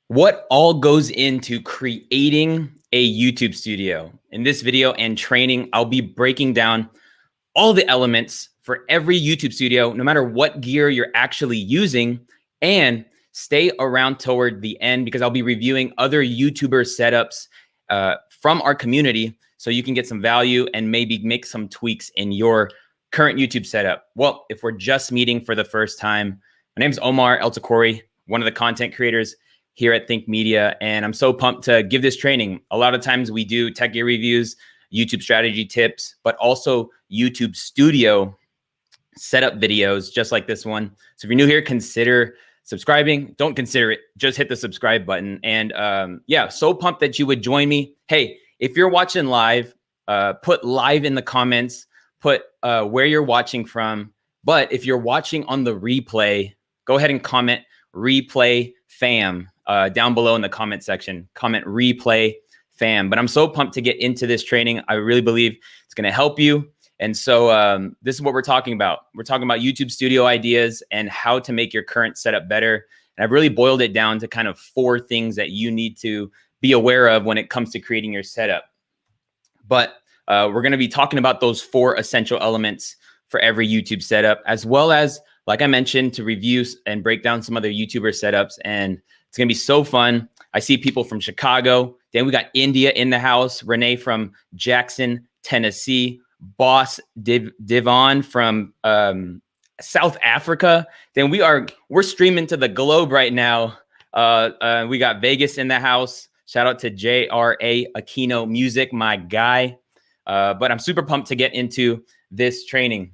What all goes into creating a YouTube studio? In this video and training, I'll be breaking down all the elements for every YouTube studio, no matter what gear you're actually using, and stay around toward the end because I'll be reviewing other YouTuber setups from our community so you can get some value and maybe make some tweaks in your current YouTube setup. Well, if we're just meeting for the first time, my name is Omar El-Takori, one of the content creators here at Think Media, and I'm so pumped to give this training. A lot of times we do tech gear reviews, YouTube strategy tips, but also YouTube studio setup videos just like this one. So if you're new here, consider subscribing. Don't consider it, just hit the subscribe button. And yeah, so pumped that you would join me. Hey, if you're watching live, put live in the comments, put where you're watching from. But if you're watching on the replay, go ahead and comment replay fam down below in the comment section. Comment replay fam. But I'm so pumped to get into this training. I really believe it's going to help you. And so this is what we're talking about. We're talking about YouTube studio ideas and how to make your current setup better. And I've really boiled it down to kind of 4 things that you need to be aware of when it comes to creating your setup. But we're going to be talking about those 4 essential elements for every YouTube setup, as well as, like I mentioned, to review and break down some other YouTuber setups. And it's going to be so fun. I see people from Chicago. Then we got India in the house. Renee from Jackson, Tennessee. Boss Divon from South Africa. Then we're streaming to the globe right now. We got Vegas in the house. Shout out to JRA Aquino Music, my guy. But I'm super pumped to get into this training.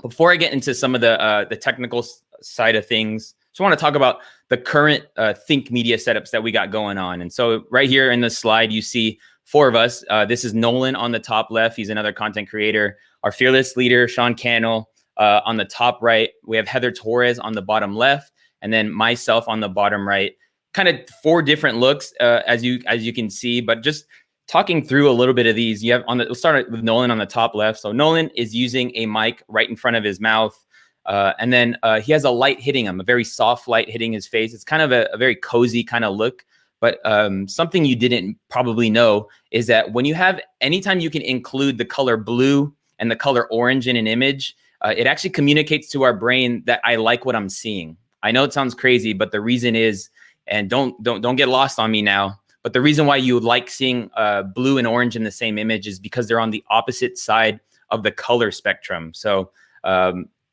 Before I get into some of the technical side of things, just want to talk about the current Think Media setups that we got going on. And so right here in the slide, you see 4 of us. This is Nolan on the top left. He's another content creator. Our fearless leader, Sean Cannell, on the top right. We have Heather Torres on the bottom left, and then myself on the bottom right. Kind of 4 different looks, as you can see. But just talking through a little bit of these, you have we'll start with Nolan on the top left. So Nolan is using a mic right in front of his mouth. And then he has a light hitting him, a very soft light hitting his face. It's kind of a very cozy kind of look. But something you didn't probably know is that when you have, anytime you can include the color blue and the color orange in an image, it actually communicates to our brain that I like what I'm seeing. I know it sounds crazy, but the reason is, and don't get lost on me now, but the reason why you like seeing blue and orange in the same image is because they're on the opposite side of the color spectrum. So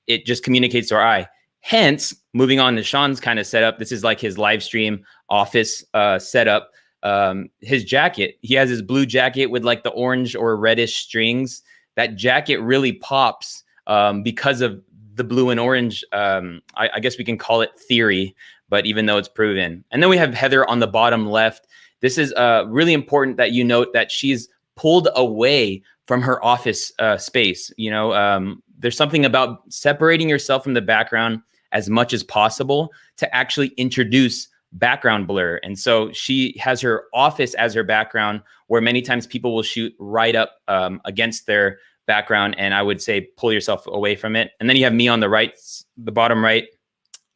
it just communicates to our eye. Hence, moving on to Sean's kind of setup, this is like his live stream office setup. His jacket, he has his blue jacket with like the orange or reddish strings. That jacket really pops because of the blue and orange. I guess we can call it theory, but even though it's proven. And then we have Heather on the bottom left. This is really important that you note that she's pulled away from her office space. You know, there's something about separating yourself from the background as much as possible to actually introduce background blur. And so she has her office as her background, where many times people will shoot right up against their background. And I would say pull yourself away from it. And then you have me on the right, the bottom right.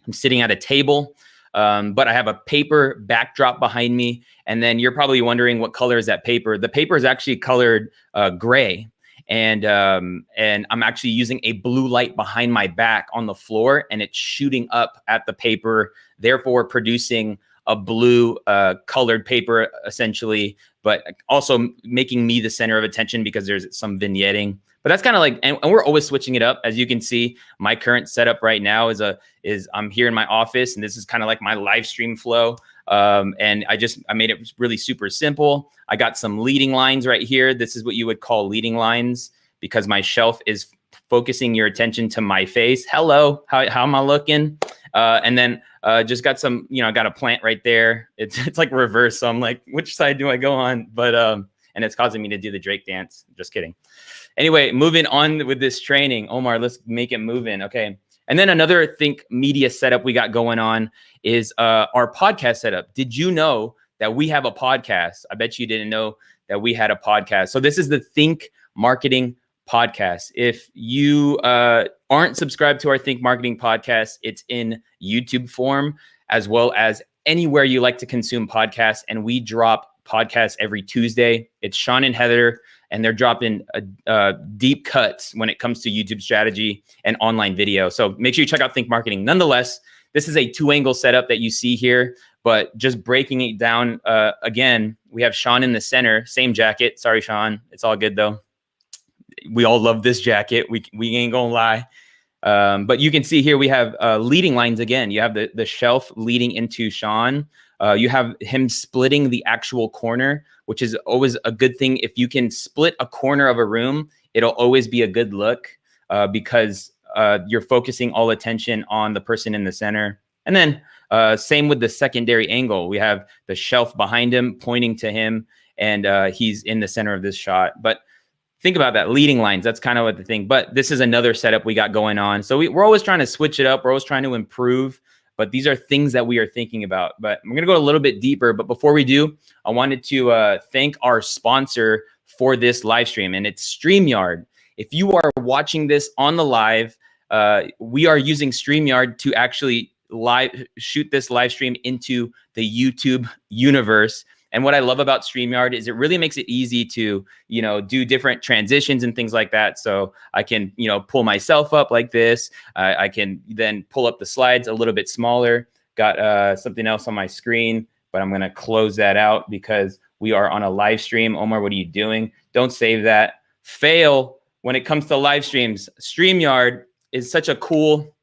I'm sitting at a table, but I have a paper backdrop behind me. And then you're probably wondering, what color is that paper? The paper is actually colored gray. And I'm actually using a blue light behind my back on the floor, and it's shooting up at the paper, therefore producing a blue colored paper essentially, but also making me the center of attention because there's some vignetting. But that's kind of like, and we're always switching it up. As you can see, my current setup right now is I'm here in my office, and this is kind of like my live stream flow. And I made it really super simple. I got some leading lines right here. This is what you would call leading lines because my shelf is focusing your attention to my face. Hello, how am I looking? And then just got some, I got a plant right there. It's like reverse. So I'm like, which side do I go on? But, and it's causing me to do the Drake dance. Just kidding. Anyway, moving on with this training. Omar, let's make it move in. Okay. And then another Think Media setup we got going on is our podcast setup. Did you know that we have a podcast? I bet you didn't know that we had a podcast. So this is the Think Marketing Podcast. If you aren't subscribed to our Think Marketing Podcast, it's in YouTube form as well as anywhere you like to consume podcasts. And we drop podcasts every Tuesday. It's Sean and Heather, and they're dropping deep cuts when it comes to YouTube strategy and online video. So make sure you check out Think Marketing. Nonetheless, this is a 2-angle setup that you see here, but just breaking it down again, we have Sean in the center, same jacket. Sorry, Sean. It's all good though. We all love this jacket. We ain't gonna lie. But you can see here we have leading lines again. You have the shelf leading into Sean. You have him splitting the actual corner, which is always a good thing. If you can split a corner of a room, it'll always be a good look because you're focusing all attention on the person in the center. And then same with the secondary angle. We have the shelf behind him pointing to him, and he's in the center of this shot. But think about that, leading lines. That's kind of what the thing. But this is another setup we got going on. So we're always trying to switch it up. We're always trying to improve. But these are things that we are thinking about. But I'm going to go a little bit deeper. But before we do, I wanted to thank our sponsor for this live stream, and it's StreamYard. If you are watching this on the live, we are using StreamYard to actually shoot this live stream into the YouTube universe. And what I love about StreamYard is it really makes it easy to, do different transitions and things like that. So I can, pull myself up like this. I can then pull up the slides a little bit smaller. Got something else on my screen, but I'm going to close that out because we are on a live stream. Omar, what are you doing? Don't save that. Fail when it comes to live streams. StreamYard is such a cool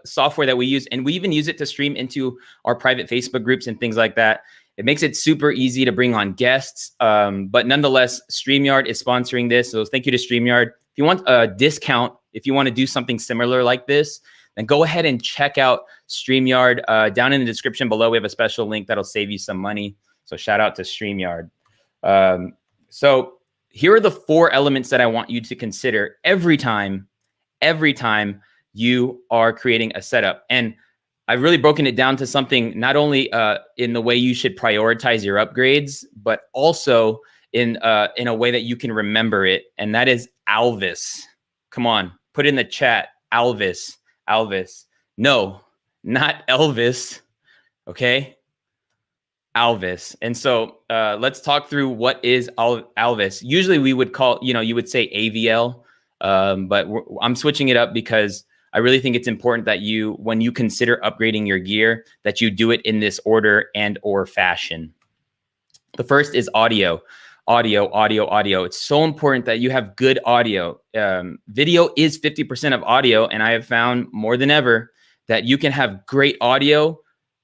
software that we use, and we even use it to stream into our private Facebook groups and things like that. It makes it super easy to bring on guests, but nonetheless, StreamYard is sponsoring this. So thank you to StreamYard. If you want a discount, if you want to do something similar like this, then go ahead and check out StreamYard. Down in the description below, we have a special link that'll save you some money. So shout out to StreamYard. So here are the 4 elements that I want you to consider every time you are creating a setup. And I've really broken it down to something not only in the way you should prioritize your upgrades, but also in a way that you can remember it. And that is Alvis. Come on, put in the chat, Alvis. No, not Elvis. Okay, Alvis. And so let's talk through what is Alvis. Usually we would call, you would say AVL, but I'm switching it up because I really think it's important that when you consider upgrading your gear, that you do it in this order and or fashion. The first is audio. Audio. It's so important that you have good audio. Video is 50% of audio, and I have found more than ever that you can have great audio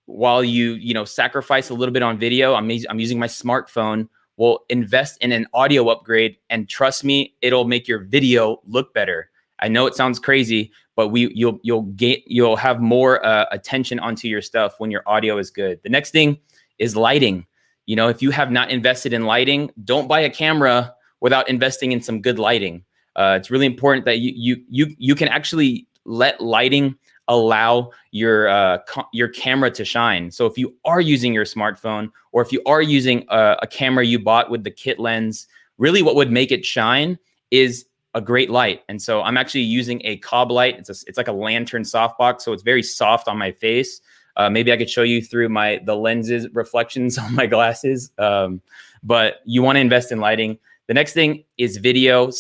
while you sacrifice a little bit on video. I'm using my smartphone. Well, invest in an audio upgrade, and trust me, it'll make your video look better. I know it sounds crazy, but you'll have more attention onto your stuff when your audio is good. The next thing is lighting. If you have not invested in lighting, don't buy a camera without investing in some good lighting. It's really important that you can actually let lighting allow your camera to shine. So if you are using your smartphone, or if you are using a camera you bought with the kit lens, really what would make it shine is a great light. And so I'm actually using a Cobb light. It's like a lantern softbox, so it's very soft on my face. Maybe I could show you through the lenses reflections on my glasses. But you want to invest in lighting. The next thing is video/visual.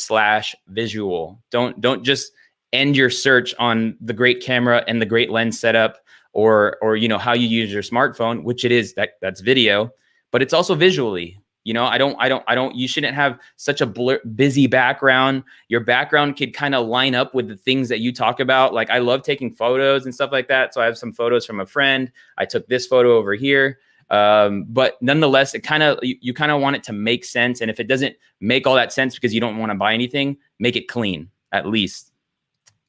Don't just end your search on the great camera and the great lens setup, or how you use your smartphone, which it is, that's video, but it's also visually. You shouldn't have such a busy background. Your background could kind of line up with the things that you talk about. Like, I love taking photos and stuff like that. So I have some photos from a friend. I took this photo over here. But nonetheless, you kind of want it to make sense. And if it doesn't make all that sense because you don't want to buy anything, make it clean at least.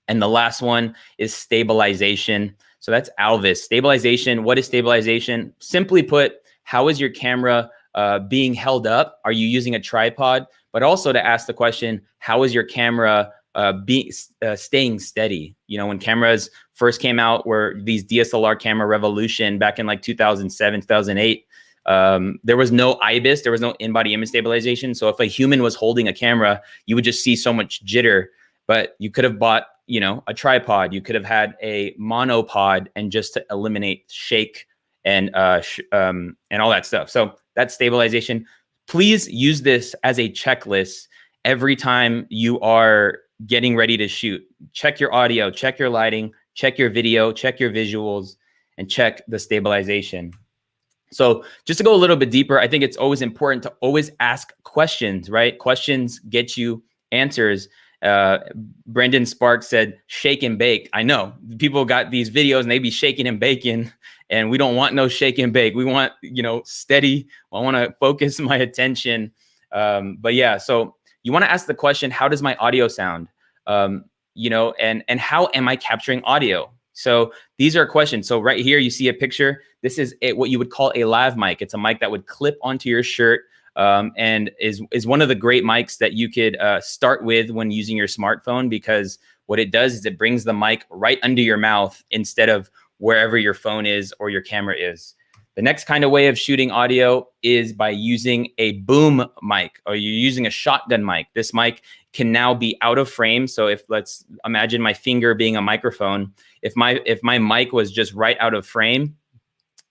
And the last one is stabilization. So that's Alvis. Stabilization. What is stabilization? Simply put, how is your camera being held up? Are you using a tripod? But also to ask the question, how is your camera staying steady? When cameras first came out, were these DSLR camera revolution back in like 2007, 2008, there was no IBIS, there was no in-body image stabilization. So if a human was holding a camera, you would just see so much jitter. But you could have bought, a tripod. You could have had a monopod, and just to eliminate shake and all that stuff. So that's stabilization. Please use this as a checklist every time you are getting ready to shoot. Check your audio, check your lighting, check your video, check your visuals, and check the stabilization. So just to go a little bit deeper, I think it's always important to always ask questions, right? Questions get you answers. Brendan Sparks said, shake and bake. I know people got these videos and they be shaking and baking, and we don't want no shake and bake. We want, steady. I want to focus my attention. But yeah, so you want to ask the question, how does my audio sound? And how am I capturing audio? So these are questions. So right here, you see a picture. This is what you would call a lav mic. It's a mic that would clip onto your shirt, and is one of the great mics that you could start with when using your smartphone, because what it does is it brings the mic right under your mouth instead of wherever your phone is or your camera is. The next kind of way of shooting audio is by using a boom mic, or you're using a shotgun mic. This mic can now be out of frame. So let's imagine my finger being a microphone. If my mic was just right out of frame,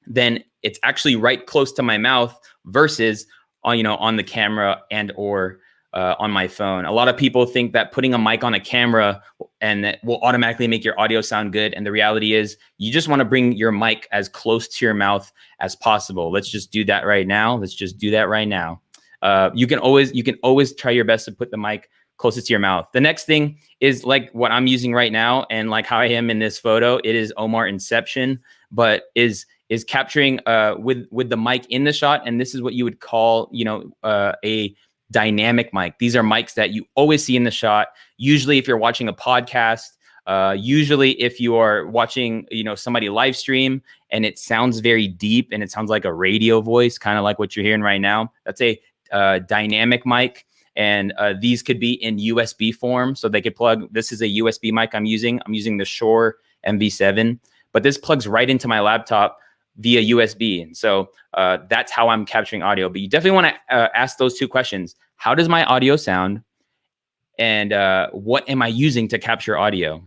then it's actually right close to my mouth versus on the camera and or on my phone. A lot of people think that putting a mic on a camera and that will automatically make your audio sound good. And the reality is you just want to bring your mic as close to your mouth as possible. Let's just do that right now. You can always try your best to put the mic closest to your mouth. The next thing is like what I'm using right now, and like how I am in this photo. It is Omar Inception, but is capturing with the mic in the shot. And this is what you would call, a dynamic mic. These are mics that you always see in the shot. Usually if you're watching a podcast, usually if you are watching, somebody live stream and it sounds very deep and it sounds like a radio voice, kind of like what you're hearing right now, that's a dynamic mic. And these could be in USB form. So they could plug, this is a USB mic I'm using the Shure MV7, but this plugs right into my laptop via USB. And so that's how I'm capturing audio. But you definitely want to ask those two questions. How does my audio sound? And what am I using to capture audio?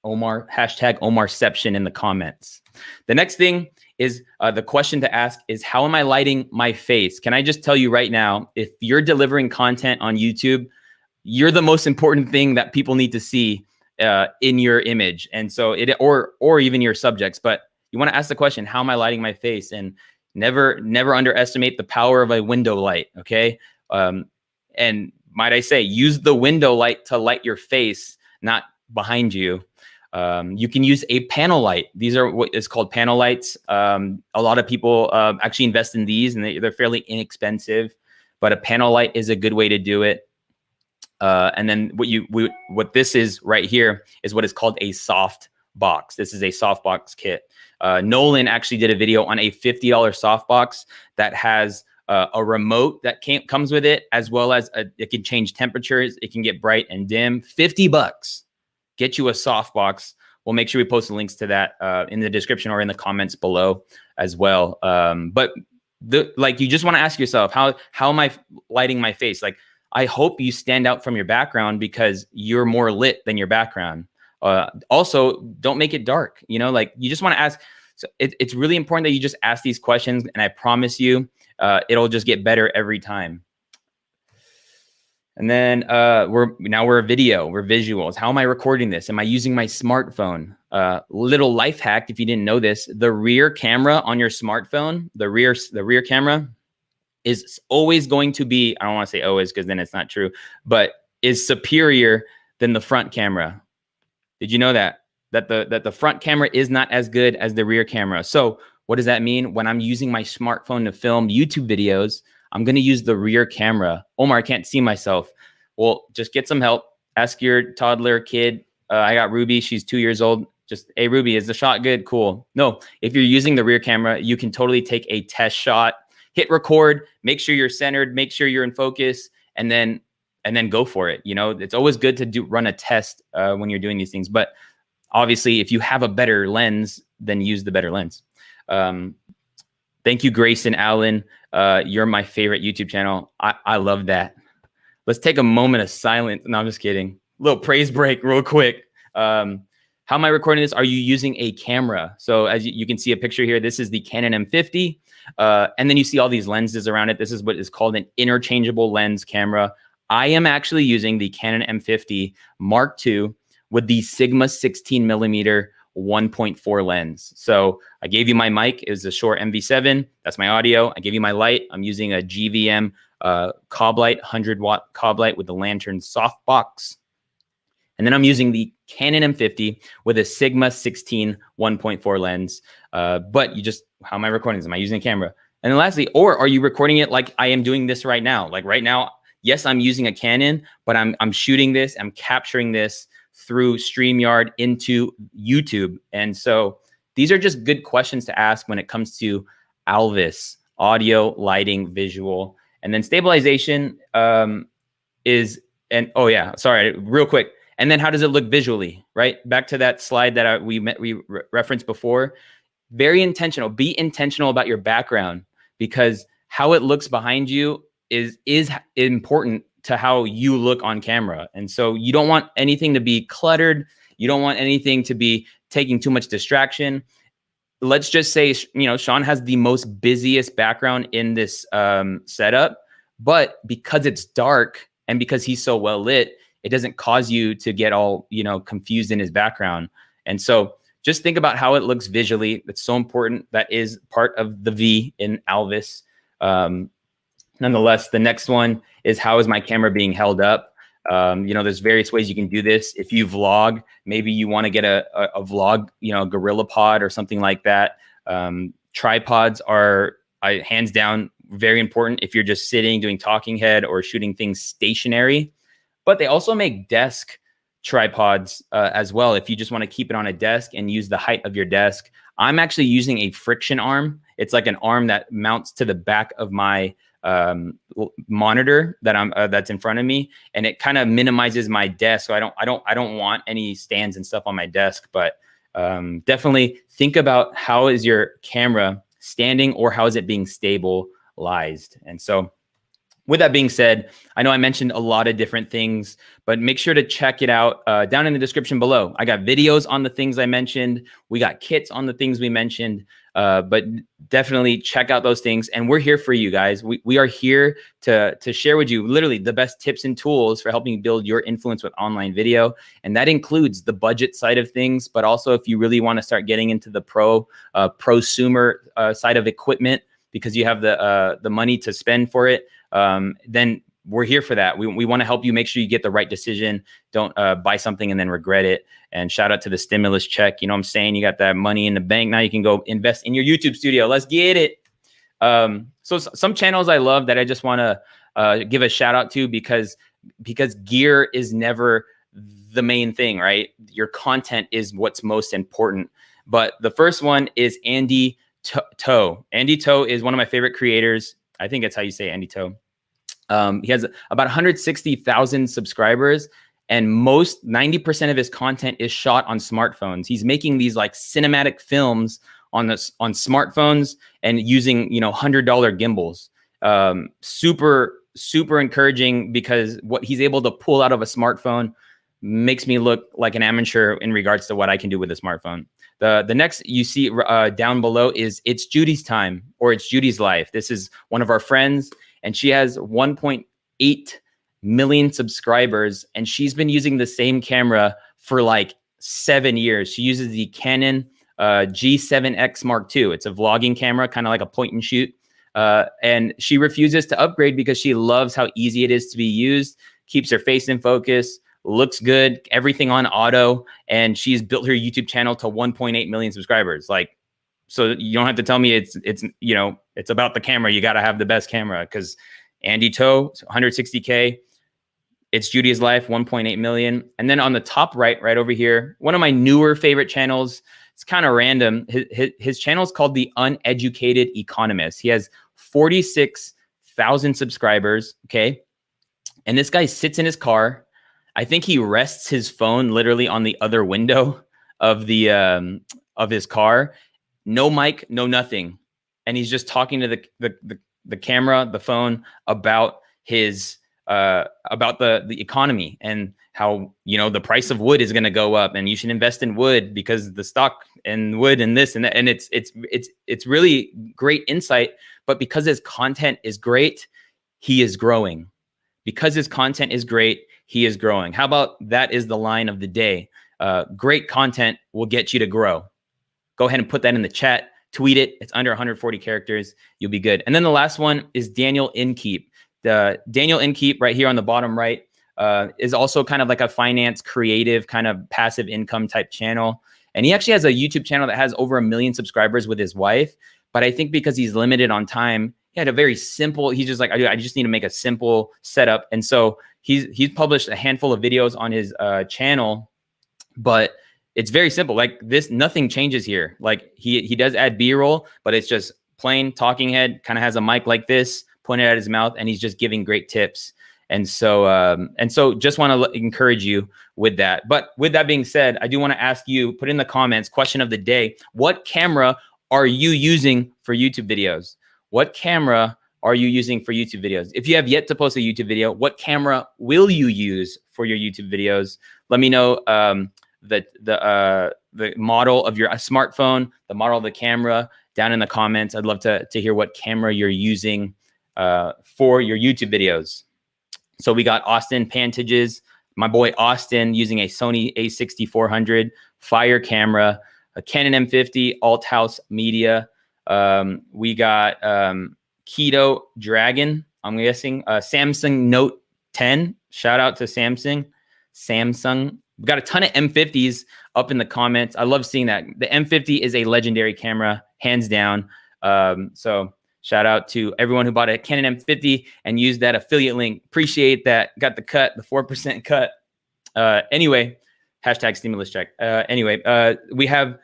Omar, hashtag Omarception in the comments. The next thing is the question to ask is, how am I lighting my face? Can I just tell you right now, if you're delivering content on YouTube, you're the most important thing that people need to see in your image. And so or even your subjects, but you want to ask the question, how am I lighting my face? And never underestimate the power of a window light, okay? And might I say, use the window light to light your face, not behind you. You can use a panel light. These are what is called panel lights. A lot of people actually invest in these, and they're fairly inexpensive, but a panel light is a good way to do it. And then what this is right here is what is called a soft box. This is a softbox kit. Nolan actually did a video on a $50 softbox that has a remote that comes with it, as well as it can change temperatures. It can get bright and dim. $50. Get you a softbox. We'll make sure we post the links to that in the description or in the comments below as well. But you just want to ask yourself, how am I lighting my face? Like, I hope you stand out from your background because you're more lit than your background. Also, don't make it dark. You just want to ask. So it's really important that you just ask these questions, and I promise you, it'll just get better every time. And then we're a video, we're visuals. How am I recording this? Am I using my smartphone? Little life hack, if you didn't know this, the rear camera on your smartphone, the rear camera is always going to be, I don't want to say always because then it's not true, but is superior than the front camera. Did you know that the front camera is not as good as the rear camera? So what does that mean? When I'm using my smartphone to film YouTube videos, I'm going to use the rear camera. Omar, I can't see myself. Well, just get some help. Ask your toddler kid. I got Ruby. She's 2 years old. Just, hey, Ruby, is the shot good? Cool. No, if you're using the rear camera, you can totally take a test shot, hit record, make sure you're centered, make sure you're in focus, and then go for it. It's always good to run a test when you're doing these things. But obviously, if you have a better lens, then use the better lens. Thank you, Grayson Allen. You're my favorite YouTube channel. I love that. Let's take a moment of silence. No, I'm just kidding. Little praise break real quick. How am I recording this? Are you using a camera? So as you can see a picture here, this is the Canon M50. And then you see all these lenses around it. This is what is called an interchangeable lens camera. I am actually using the Canon M50 Mark II with the Sigma 16 millimeter 1.4 lens. So I gave you my mic. It was a Shure MV7. That's my audio. I gave you my light. I'm using a GVM cob light, 100-watt cob light with the lantern softbox. And then I'm using the Canon M50 with a Sigma 16 1.4 lens. But how am I recording this? Am I using a camera? And then lastly, or are you recording it like I am doing this right now? Like right now, yes, I'm using a Canon, but I'm shooting this, I'm capturing this through StreamYard into YouTube. And so these are just good questions to ask when it comes to Alvis, audio, lighting, visual. And then stabilization real quick. And then how does it look visually, right? Back to that slide that we referenced before. Very intentional. Be intentional about your background, because how it looks behind you is important to how you look on camera. And so you don't want anything to be cluttered. You don't want anything to be taking too much distraction. Let's just say, Sean has the most busiest background in this setup, but because it's dark and because he's so well lit, it doesn't cause you to get all, confused in his background. And so just think about how it looks visually. It's so important. That is part of the V in Alvis. Nonetheless, the next one is, how is my camera being held up? There's various ways you can do this. If you vlog, maybe you want to get a vlog, Gorilla Pod or something like that. Tripods are hands down very important if you're just sitting, doing talking head or shooting things stationary. But they also make desk tripods as well, if you just want to keep it on a desk and use the height of your desk. I'm actually using a friction arm. It's like an arm that mounts to the back of my monitor that's in front of me, and it kind of minimizes my desk. So I don't want any stands and stuff on my desk. But definitely think about, how is your camera standing, or how is it being stabilized? And so, with that being said, I know I mentioned a lot of different things, but make sure to check it out down in the description below. I got videos on the things I mentioned. We got kits on the things we mentioned, but definitely check out those things. And we're here for you guys. We are here to share with you literally the best tips and tools for helping you build your influence with online video. And that includes the budget side of things, but also if you really want to start getting into the prosumer side of equipment, because you have the money to spend for it, then we're here for that. We want to help you make sure you get the right decision. Don't buy something and then regret it. And shout out to the stimulus check. You know what I'm saying? You got that money in the bank. Now you can go invest in your YouTube studio. Let's get it. So some channels I love that I just want to give a shout out to, because gear is never the main thing, right? Your content is what's most important. But the first one is Andy Toe. Andy Toe is one of my favorite creators. I think that's how you say Andy Toe. He has about 160,000 subscribers, and 90% of his content is shot on smartphones. He's making these like cinematic films on smartphones and using, $100 gimbals. Super encouraging, because what he's able to pull out of a smartphone makes me look like an amateur in regards to what I can do with a smartphone. The next you see down below is It's Judy's Time, or It's Judy's Life. This is one of our friends, and she has 1.8 million subscribers, and she's been using the same camera for like 7 years. She uses the Canon G7X Mark II. It's a vlogging camera, kind of like a point and shoot. And she refuses to upgrade because she loves how easy it is to be used, keeps her face in focus, looks good, everything on auto, and she's built her YouTube channel to 1.8 million subscribers. Like, so you don't have to tell me it's about the camera. You got to have the best camera, because Andy Toe, 160K, It's Judy's Life, 1.8 million. And then on the top right over here, one of my newer favorite channels. It's kind of random. His channel is called The Uneducated Economist. He has 46,000 subscribers. Okay, and this guy sits in his car. I think he rests his phone literally on the other window of his car. No mic, no nothing. And he's just talking to the camera, the phone, about his about the economy and how, you know, the price of wood is going to go up and you should invest in wood because the stock and wood and this and that. And it's really great insight. But because his content is great, he is growing. Because his content is great, he is growing. How about that is the line of the day? Great content will get you to grow. Go ahead and put that in the chat. Tweet it. It's under 140 characters. You'll be good. And then the last one is Daniel Inkeep. The Daniel Inkeep right here on the bottom right is also kind of like a finance creative kind of passive income type channel. And he actually has a YouTube channel that has over 1 million subscribers with his wife. But I think because he's limited on time, he had a very simple, he's just like, I just need to make a simple setup. And so he's published a handful of videos on his channel, but it's very simple. Like this, nothing changes here. Like he does add B-roll, but it's just plain talking head, kind of has a mic like this, pointed at his mouth, and he's just giving great tips. And so just want to encourage you with that. But with that being said, I do want to ask you, put in the comments, question of the day, what camera are you using for YouTube videos? What camera are you using for YouTube videos? If you have yet to post a YouTube video, what camera will you use for your YouTube videos? Let me know the model of your smartphone, the model of the camera down in the comments. I'd love to hear what camera you're using for your YouTube videos. So we got Austin Pantages, my boy Austin using a Sony a6400 fire camera, a Canon M50, Alt House Media. We got Keto Dragon, I'm guessing, Samsung Note 10. Shout out to Samsung. We got a ton of M50s up in the comments. I love seeing that. The M50 is a legendary camera, hands down. So shout out to everyone who bought a Canon M50 and used that affiliate link. Appreciate that. Got the cut, the 4% cut. Anyway, hashtag stimulus check. We have,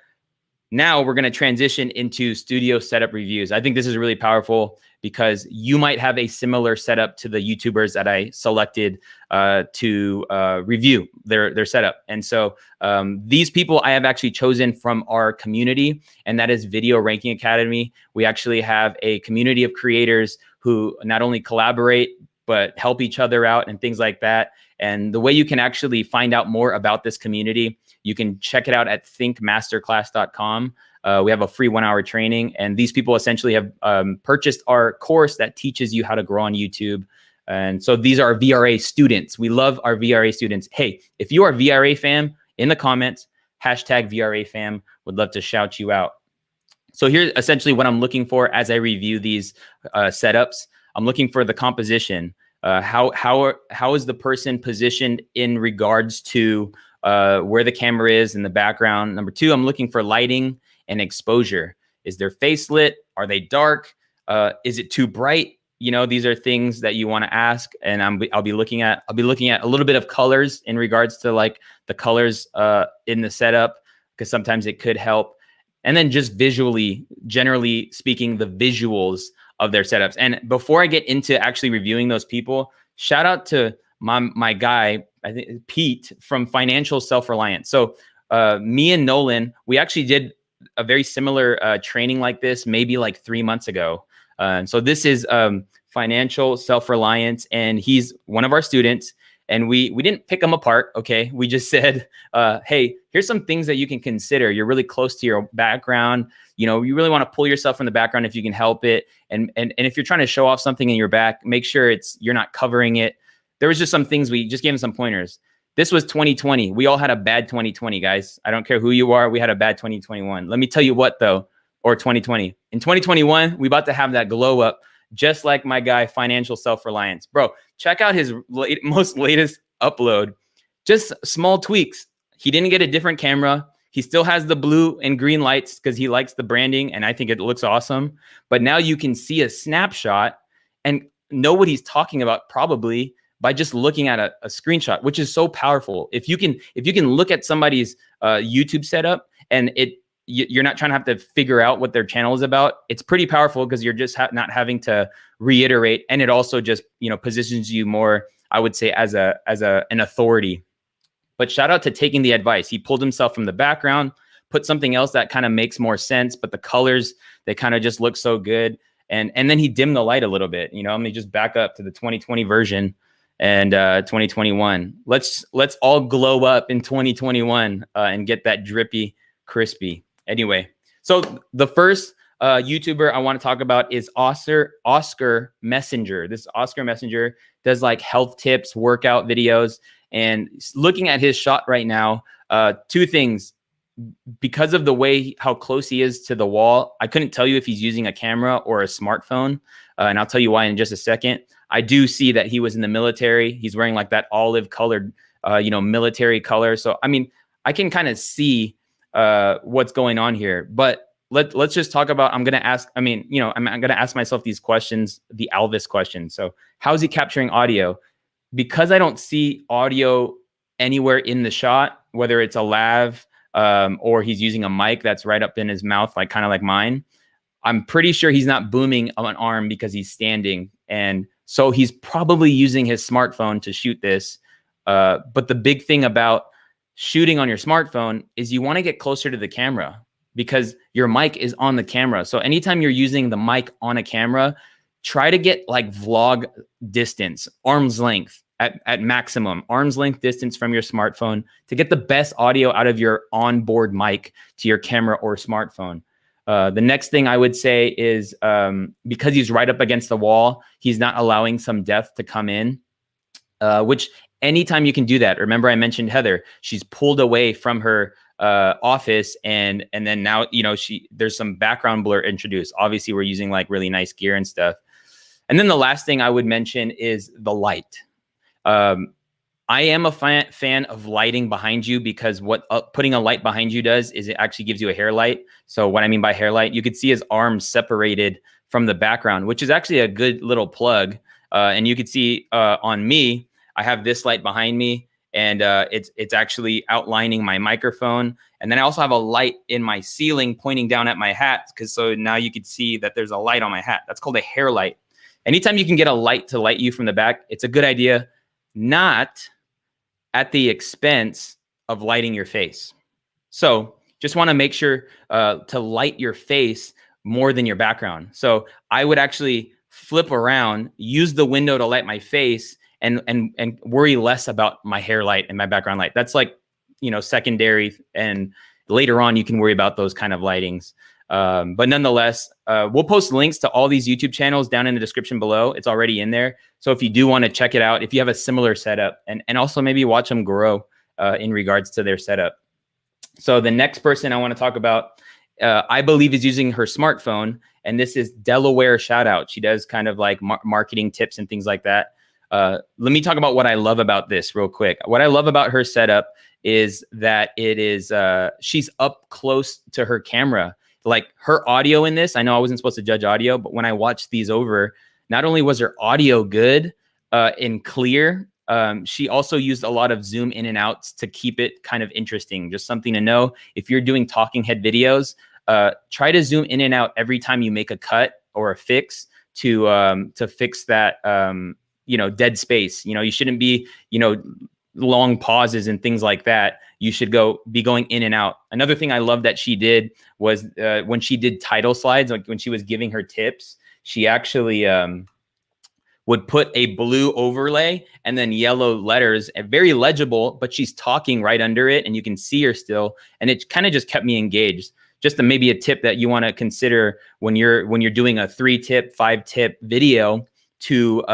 now we're going to transition into studio setup reviews. I think this is really powerful because you might have a similar setup to the YouTubers that I selected to review their setup. And so these people I have actually chosen from our community, and that is Video Ranking Academy. We actually have a community of creators who not only collaborate, but help each other out and things like that. And the way you can actually find out more about this community, you can check it out at thinkmasterclass.com. We have a free 1-hour training, and these people essentially have purchased our course that teaches you how to grow on YouTube. And so these are VRA students. We love our VRA students. Hey, if you are VRA fam, in the comments, hashtag VRA fam, would love to shout you out. So here's essentially what I'm looking for as I review these setups. I'm looking for the composition. How is the person positioned in regards to where the camera is in the background? Number 2, I'm looking for lighting and exposure. Is their face lit? Are they dark? Is it too bright? You know, these are things that you want to ask, and I'll be looking at a little bit of colors in regards to like the colors in the setup, because sometimes it could help. And then just visually, generally speaking, the visuals of their setups. And before I get into actually reviewing those people, shout out to my guy, I think Pete from Financial Self-Reliance. So me and Nolan, we actually did a very similar training like this, maybe like 3 months ago. So this is Financial Self-Reliance, and he's one of our students. And we didn't pick them apart, okay? We just said, hey, here's some things that you can consider. You're really close to your background. You know, you really want to pull yourself from the background if you can help it. And if you're trying to show off something in your back, make sure you're not covering it. There was just some things, we just gave him some pointers. This was 2020. We all had a bad 2020, guys. I don't care who you are. We had a bad 2021. Let me tell you what, though, or 2020. In 2021, we about to have that glow up, just like my guy, Financial Self-Reliance. Bro, check out his most latest upload. Just small tweaks. He didn't get a different camera. He still has the blue and green lights because he likes the branding, and I think it looks awesome. But now you can see a snapshot and know what he's talking about probably by just looking at a screenshot, which is so powerful. If you can look at somebody's YouTube setup and you're not trying to have to figure out what their channel is about, it's pretty powerful because you're just not having to reiterate. And it also just, positions you more, I would say, as an authority. But shout out to taking the advice. He pulled himself from the background, put something else that kind of makes more sense, but the colors, they kind of just look so good. And then he dimmed the light a little bit. Let me just back up to the 2020 version. and 2021. Let's all glow up in 2021 and get that drippy, crispy. Anyway, so the first YouTuber I want to talk about is Oscar Messenger. This Oscar Messenger does like health tips, workout videos, and looking at his shot right now, two things. Because of the way how close he is to the wall, I couldn't tell you if he's using a camera or a smartphone, and I'll tell you why in just a second. I do see that he was in the military. He's wearing like that olive colored, military color. So, I mean, I can kind of see what's going on here. But let's just talk about, I'm going to ask myself these questions, the Alvis questions. So how is he capturing audio? Because I don't see audio anywhere in the shot, whether it's a lav or he's using a mic that's right up in his mouth, like kind of like mine. I'm pretty sure he's not booming an arm because he's standing. And so he's probably using his smartphone to shoot this. But the big thing about shooting on your smartphone is you want to get closer to the camera because your mic is on the camera. So anytime you're using the mic on a camera, try to get like vlog distance, arm's length at maximum, arm's length distance from your smartphone to get the best audio out of your onboard mic to your camera or smartphone. The next thing I would say is because he's right up against the wall, he's not allowing some depth to come in, which anytime you can do that. Remember I mentioned Heather, she's pulled away from her office and then now, there's some background blur introduced. Obviously we're using like really nice gear and stuff. And then the last thing I would mention is the light. I am a fan of lighting behind you because what putting a light behind you does is it actually gives you a hair light. So what I mean by hair light, you could see his arms separated from the background, which is actually a good little plug. And you could see on me, I have this light behind me and it's actually outlining my microphone. And then I also have a light in my ceiling pointing down at my hat. So now you could see that there's a light on my hat. That's called a hair light. Anytime you can get a light to light you from the back, it's a good idea. Not at the expense of lighting your face. So just want to make sure to light your face more than your background. So I would actually flip around, use the window to light my face and worry less about my hair light and my background light. That's like, secondary, and later on you can worry about those kind of lightings. But nonetheless, we'll post links to all these YouTube channels down in the description below. It's already in there. So if you do want to check it out, if you have a similar setup and also maybe watch them grow in regards to their setup. So the next person I want to talk about, I believe is using her smartphone, and this is Delaware Shoutout. She does kind of like marketing tips and things like that. Let me talk about what I love about this real quick. What I love about her setup is that it is, she's up close to her camera. Like her audio in this, I know I wasn't supposed to judge audio, but when I watched these over, not only was her audio good and clear, she also used a lot of zoom in and outs to keep it kind of interesting. Just something to know. If you're doing talking head videos, try to zoom in and out every time you make a cut or a fix to fix that, dead space. You shouldn't be, long pauses and things like that. You should be going in and out. Another thing I love that she did was when she did title slides, like when she was giving her tips, she actually would put a blue overlay and then yellow letters, very legible, but she's talking right under it and you can see her still. And it kind of just kept me engaged. Just maybe a tip that you want to consider when you're doing a 3-tip, 5-tip video, to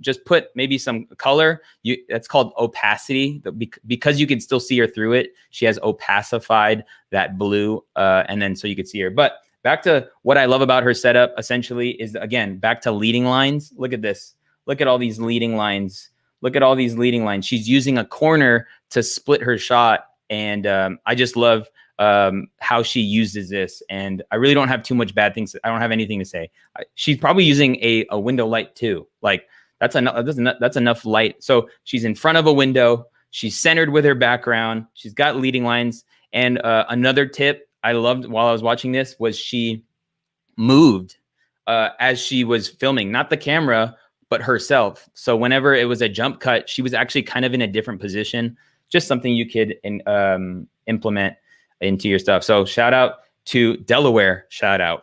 just put maybe some color. That's called opacity, because you can still see her through it. She has opacified that blue, and then so you could see her. But back to what I love about her setup, essentially, is again back to leading lines. Look at this. Look at all these leading lines. Look at all these leading lines. She's using a corner to split her shot, and I just love how she uses this. And I really don't have too much bad things. I don't have anything to say. She's probably using a window light too. Like that's enough light. So she's in front of a window. She's centered with her background. She's got leading lines. And another tip I loved while I was watching this was she moved as she was filming, not the camera, but herself. So whenever it was a jump cut, she was actually kind of in a different position. Just something you could implement into your stuff. So shout out to Delaware Shoutout.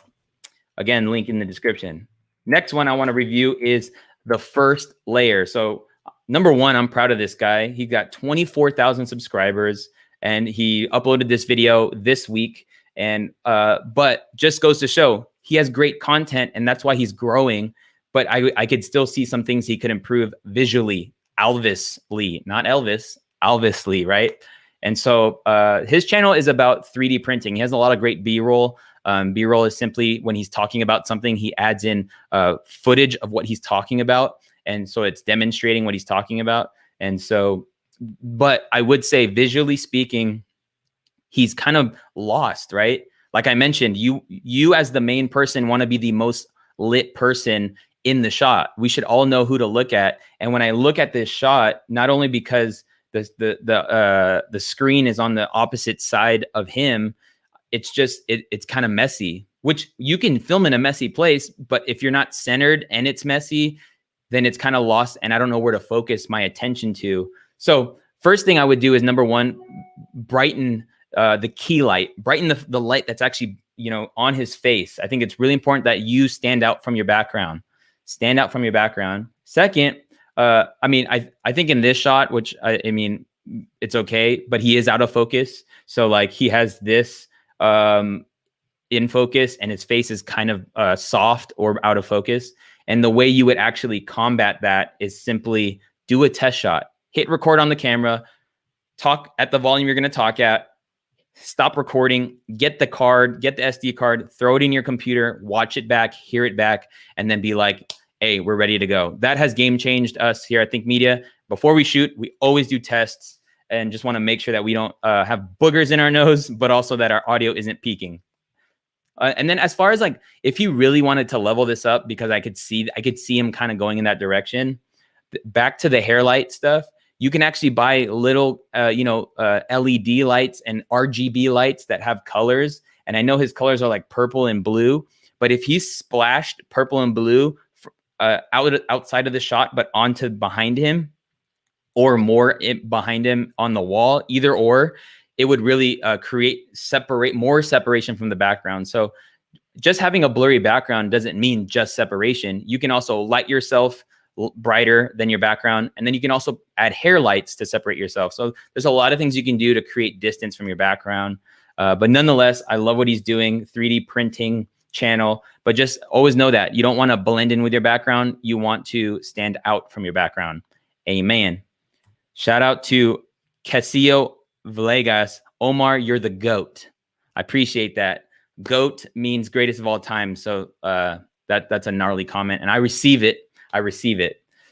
Again, link in the description. Next one I want to review is the first layer. So number one, I'm proud of this guy. He got 24,000 subscribers and he uploaded this video this week. And, but just goes to show he has great content and that's why he's growing. But I could still see some things he could improve visually. Alvis Lee, not Elvis, Alvis Lee, right? And so his channel is about 3D printing. He has a lot of great B-roll. B-roll is simply when he's talking about something, he adds in footage of what he's talking about. And so it's demonstrating what he's talking about. And so, but I would say visually speaking, he's kind of lost, right? Like I mentioned, you as the main person want to be the most lit person in the shot. We should all know who to look at. And when I look at this shot, not only because the screen is on the opposite side of him, it's just it's kind of messy, which you can film in a messy place, but if you're not centered and it's messy, then it's kind of lost and I don't know where to focus my attention to. So first thing I would do is number one, brighten the key light, brighten the light that's actually, you know, on his face. I think it's really important that you stand out from your background. Stand out from your background. Second, I mean, I think in this shot, which I mean, it's okay, but he is out of focus. So like he has this in focus and his face is kind of soft or out of focus. And the way you would actually combat that is simply do a test shot, hit record on the camera, talk at the volume you're going to talk at, stop recording, get the card, get the SD card, throw it in your computer, watch it back, hear it back, and then be like, hey, we're ready to go. That has game changed us here at Think Media. Before we shoot, we always do tests and just want to make sure that we don't have boogers in our nose, but also that our audio isn't peaking. And then as far as like, if he really wanted to level this up, because I could see him kind of going in that direction, back to the hair light stuff, you can actually buy little, LED lights and RGB lights that have colors. And I know his colors are like purple and blue, but if he splashed purple and blue outside of the shot, but onto behind him or more behind him on the wall, either or, it would really create more separation from the background. So just having a blurry background doesn't mean just separation. You can also light yourself brighter than your background. And then you can also add hair lights to separate yourself. So there's a lot of things you can do to create distance from your background. But nonetheless, I love what he's doing, 3D printing channel, but just always know that you don't want to blend in with your background. You want to stand out from your background. Amen. Shout out to Casillo Villegas. Omar, you're the GOAT. I appreciate that. GOAT means greatest of all time. So that's a gnarly comment and I receive it.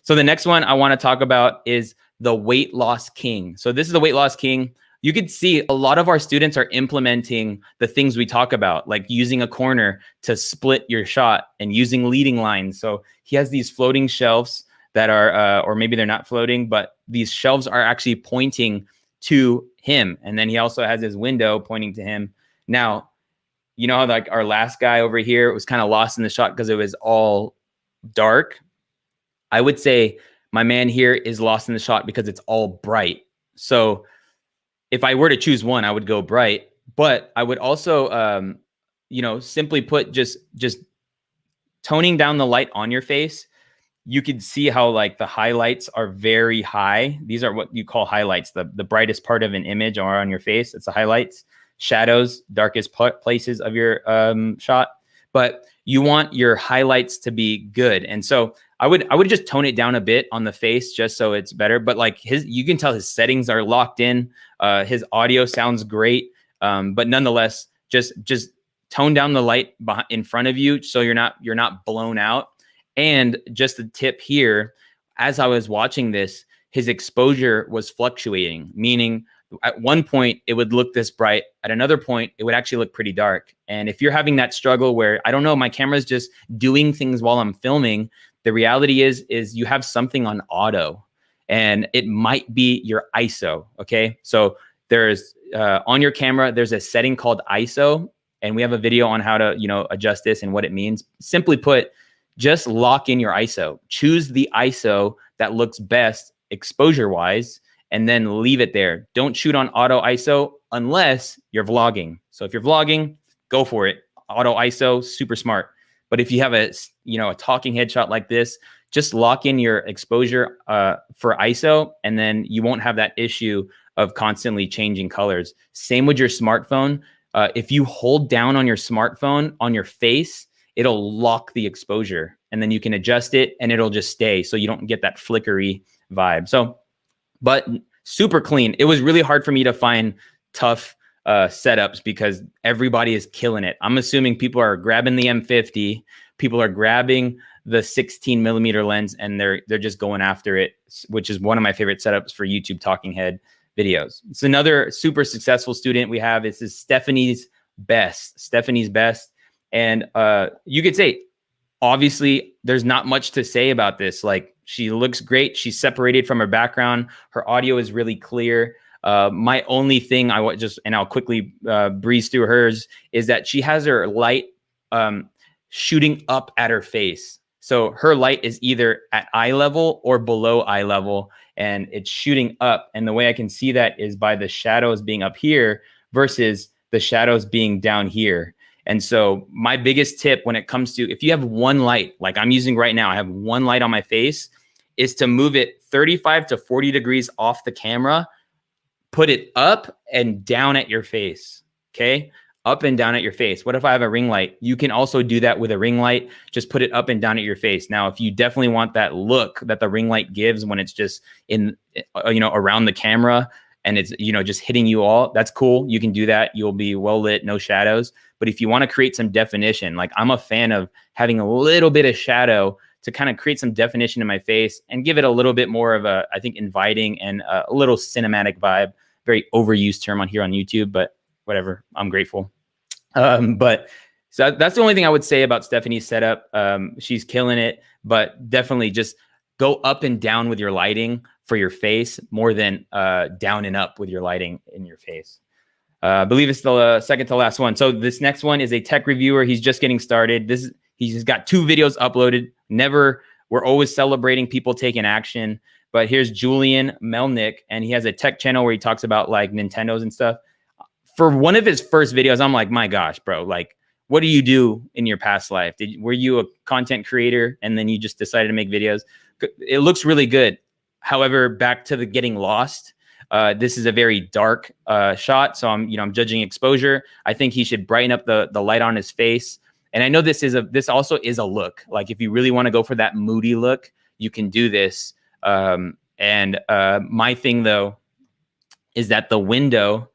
So the next one I want to talk about is the weight loss king. So this is the weight loss king. You could see a lot of our students are implementing the things we talk about, like using a corner to split your shot and using leading lines. So he has these floating shelves that are, or maybe they're not floating, but these shelves are actually pointing to him. And then he also has his window pointing to him. Now, you know how like our last guy over here was kind of lost in the shot because it was all dark. I would say my man here is lost in the shot because it's all bright. So if I were to choose one, I would go bright, but I would also, simply put, just toning down the light on your face. You could see how like the highlights are very high. These are what you call highlights. The brightest part of an image are on your face. It's the highlights, shadows, darkest places of your shot. But you want your highlights to be good. And so I would just tone it down a bit on the face just so it's better. But like you can tell his settings are locked in. His audio sounds great. But nonetheless, just tone down the light in front of you so you're not blown out. And just a tip here, as I was watching this, his exposure was fluctuating, meaning at one point it would look this bright, at another point it would actually look pretty dark. And if you're having that struggle where, I don't know, my camera's just doing things while I'm filming, the reality is you have something on auto and it might be your ISO, okay? So there's, on your camera, there's a setting called ISO, and we have a video on how to, adjust this and what it means. Simply put, just lock in your ISO. Choose the ISO that looks best exposure-wise, and then leave it there. Don't shoot on auto ISO unless you're vlogging. So if you're vlogging, go for it. Auto ISO, super smart. But if you have a talking headshot like this, just lock in your exposure for ISO, and then you won't have that issue of constantly changing colors. Same with your smartphone. If you hold down on your smartphone on your face, it'll lock the exposure, and then you can adjust it and it'll just stay, so you don't get that flickery vibe. So, but super clean. It was really hard for me to find tough setups because everybody is killing it. I'm assuming people are grabbing the M50, people are grabbing the 16 millimeter lens, and they're just going after it, which is one of my favorite setups for YouTube talking head videos. It's another super successful student we have. This is Stephanie's Best. And you could say, obviously, there's not much to say about this. Like, she looks great. She's separated from her background. Her audio is really clear. My only thing I'll quickly breeze through hers, is that she has her light shooting up at her face. So her light is either at eye level or below eye level, and it's shooting up. And the way I can see that is by the shadows being up here versus the shadows being down here. And so my biggest tip when it comes to, if you have one light, like I'm using right now, I have one light on my face, is to move it 35 to 40 degrees off the camera, put it up and down at your face, okay? Up and down at your face. What if I have a ring light? You can also do that with a ring light. Just put it up and down at your face. Now, if you definitely want that look that the ring light gives when it's just in, around the camera and it's, just hitting you all, that's cool. You can do that. You'll be well lit, no shadows. But if you want to create some definition, like I'm a fan of having a little bit of shadow to kind of create some definition in my face and give it a little bit more of a, I think, inviting and a little cinematic vibe. Very overused term on here on YouTube, but whatever, I'm grateful. But so that's the only thing I would say about Stephanie's setup. She's killing it, but definitely just go up and down with your lighting for your face more than down and up with your lighting in your face. I believe it's the second to last one. So this next one is a tech reviewer. He's just getting started. He's got 2 videos uploaded. We're always celebrating people taking action. But here's Julian Melnick, and he has a tech channel where he talks about like Nintendos and stuff. For one of his first videos, I'm like, my gosh, bro, like, what do you do in your past life? Were you a content creator and then you just decided to make videos? It looks really good. However, back to the getting lost. This is a very dark shot, so I'm judging exposure. I think he should brighten up the light on his face. And I know this also is a look. Like if you really want to go for that moody look, you can do this. My thing though is that the window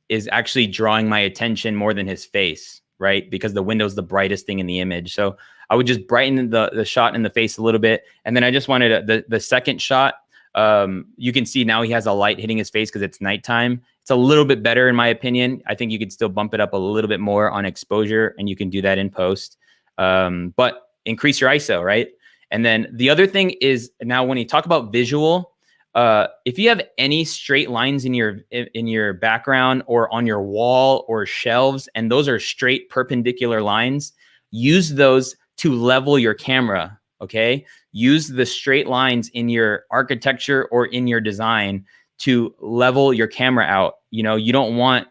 is actually drawing my attention more than his face, right? Because the window is the brightest thing in the image. So I would just brighten the shot in the face a little bit. And then I just wanted the second shot. You can see now he has a light hitting his face because it's nighttime. It's a little bit better in my opinion. I think you could still bump it up a little bit more on exposure, and you can do that in post. But increase your ISO, right? And then the other thing is, now when you talk about visual, if you have any straight lines in your background or on your wall or shelves, and those are straight perpendicular lines, use those to level your camera. Okay, use the straight lines in your architecture or in your design to level your camera out. You don't want,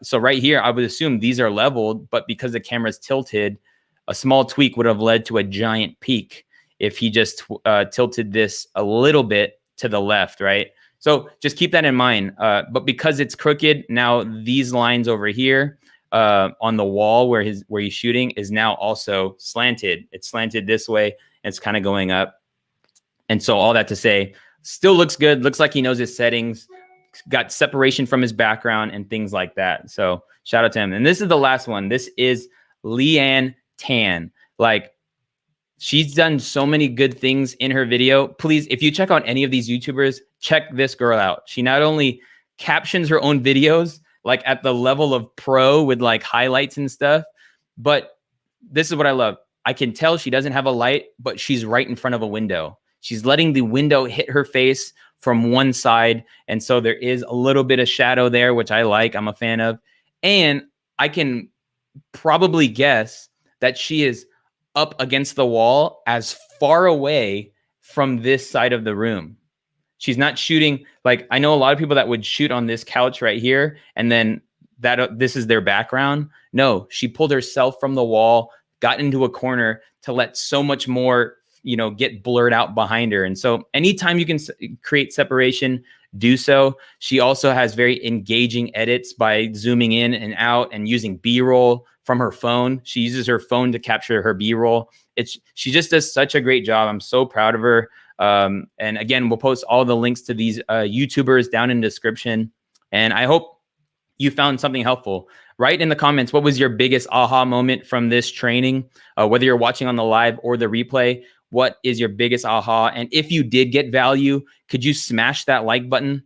so right here, I would assume these are leveled, but because the camera is tilted, a small tweak would have led to a giant peak if he just tilted this a little bit to the left, right? So just keep that in mind. But because it's crooked, now these lines over here on the wall where he's shooting is now also slanted. It's slanted this way. It's kind of going up. And so all that to say, still looks good. Looks like he knows his settings, got separation from his background and things like that. So shout out to him. And this is the last one. This is Leanne Tan. Like, she's done so many good things in her video. Please, if you check out any of these YouTubers, check this girl out. She not only captions her own videos, like at the level of pro with like highlights and stuff, but this is what I love. I can tell she doesn't have a light, but she's right in front of a window. She's letting the window hit her face from one side. And so there is a little bit of shadow there, which I like, I'm a fan of. And I can probably guess that she is up against the wall as far away from this side of the room. She's not shooting, like I know a lot of people that would shoot on this couch right here and then this is their background. No, she pulled herself from the wall, got into a corner to let so much more get blurred out behind her. And so anytime you can create separation, do so. She also has very engaging edits by zooming in and out and using B-roll from her phone. She uses her phone to capture her B-roll. She just does such a great job. I'm so proud of her. And again, we'll post all the links to these YouTubers down in the description. And I hope you found something helpful. Write in the comments, what was your biggest aha moment from this training? Whether you're watching on the live or the replay, what is your biggest aha? And if you did get value, could you smash that like button?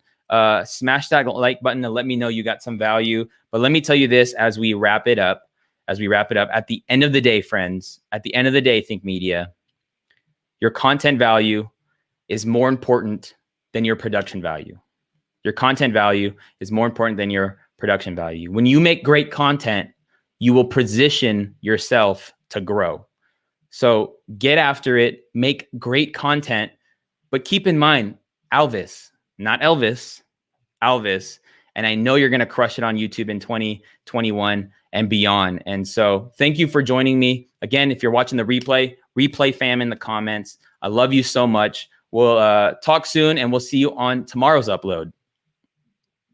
Smash that like button to let me know you got some value. But let me tell you this as we wrap it up, at the end of the day, friends, at the end of the day, Think Media, your content value is more important than your production value. Your content value is more important than your production value. When you make great content, you will position yourself to grow. So get after it, make great content, but keep in mind, Alvis, not Elvis, Alvis. And I know you're going to crush it on YouTube in 2021 and beyond. And so thank you for joining me. Again, if you're watching the replay fam in the comments. I love you so much. We'll talk soon and we'll see you on tomorrow's upload.